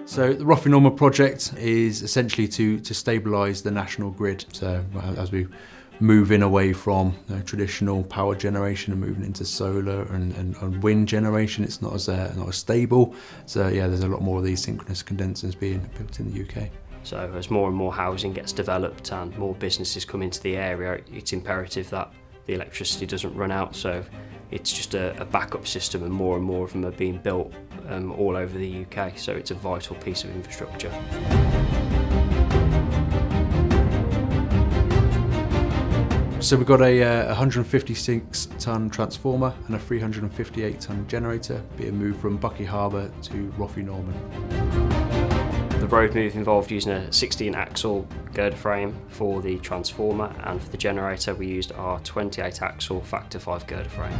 So the Rothienorman project is essentially to stabilise the national grid. So as we move away from traditional power generation and moving into solar and wind generation, it's not as stable. So yeah, there's a lot more of these synchronous condensers being built in the UK. So as more and more housing gets developed and more businesses come into the area, it's imperative that the electricity doesn't run out. So it's just a backup system, and more of them are being built all over the UK. So it's a vital piece of infrastructure. So we've got a 156-tonne transformer and a 358-tonne generator being moved from Buckie Harbour to Rothienorman. The road move involved using a 16-axle girder frame for the transformer, and for the generator we used our 28-axle Factor 5 girder frame.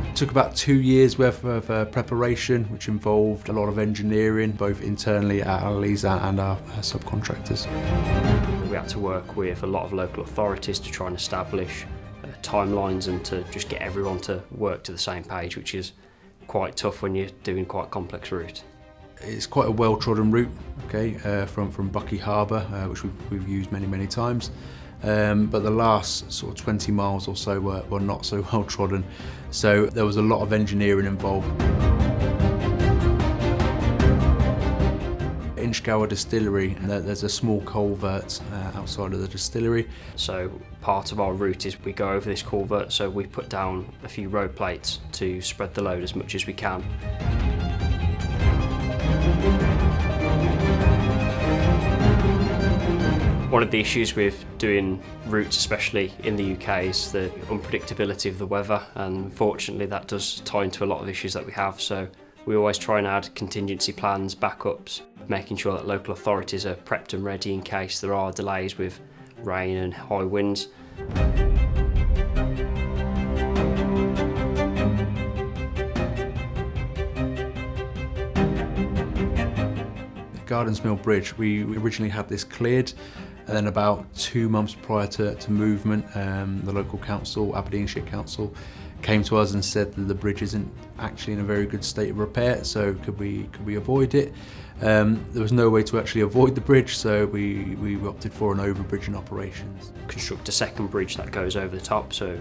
It took about 2 years worth of preparation, which involved a lot of engineering, both internally at Alleys and our subcontractors. We had to work with a lot of local authorities to try and establish timelines and to just get everyone to work to the same page, which is quite tough when you're doing quite a complex route. It's quite a well-trodden route, okay, from Buckie Harbour, which we've used many times. But the last sort of 20 miles or so were not so well-trodden, so there was a lot of engineering involved. Inchgower Distillery, and there's a small culvert outside of the distillery. So part of our route is we go over this culvert, so we put down a few road plates to spread the load as much as we can. One of the issues with doing routes, especially in the UK, is the unpredictability of the weather, and unfortunately that does tie into a lot of issues that we have. So we always try and add contingency plans, backups, making sure that local authorities are prepped and ready in case there are delays with rain and high winds. Gardens Mill Bridge, we originally had this cleared, and then about 2 months prior to movement, the local council, Aberdeenshire Council, came to us and said that the bridge isn't actually in a very good state of repair, so could we avoid it? There was no way to actually avoid the bridge, so we opted for an overbridge in operations. Construct a second bridge that goes over the top, so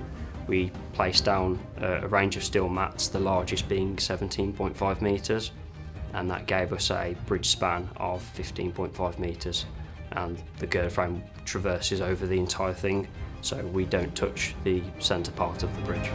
we placed down a range of steel mats, the largest being 17.5 metres, and that gave us a bridge span of 15.5 metres, and the girder frame traverses over the entire thing, so we don't touch the centre part of the bridge.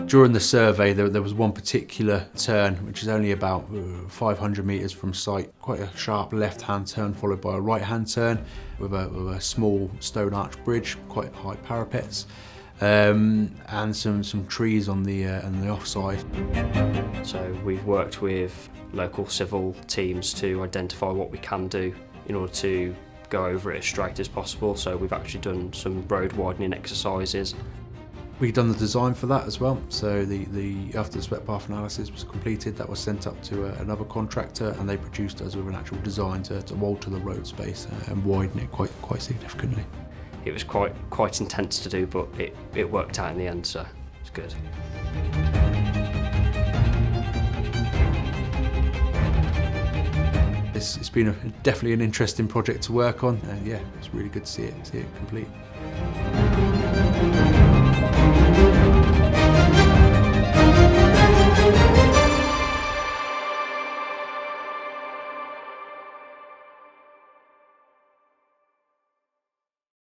During the survey, there was one particular turn, which is only about 500 metres from site, quite a sharp left-hand turn followed by a right-hand turn with a small stone arch bridge, quite high parapets, and some trees on the offside. So we've worked with local civil teams to identify what we can do in order to go over it as straight as possible. So we've actually done some road widening exercises. We've done the design for that as well, so after the spec path analysis was completed, that was sent up to another contractor, and they produced us with an actual design to alter the road space and widen it quite significantly. It was quite intense to do, but it worked out in the end, so it's good. It's been definitely an interesting project to work on, and yeah, it's really good to see it complete.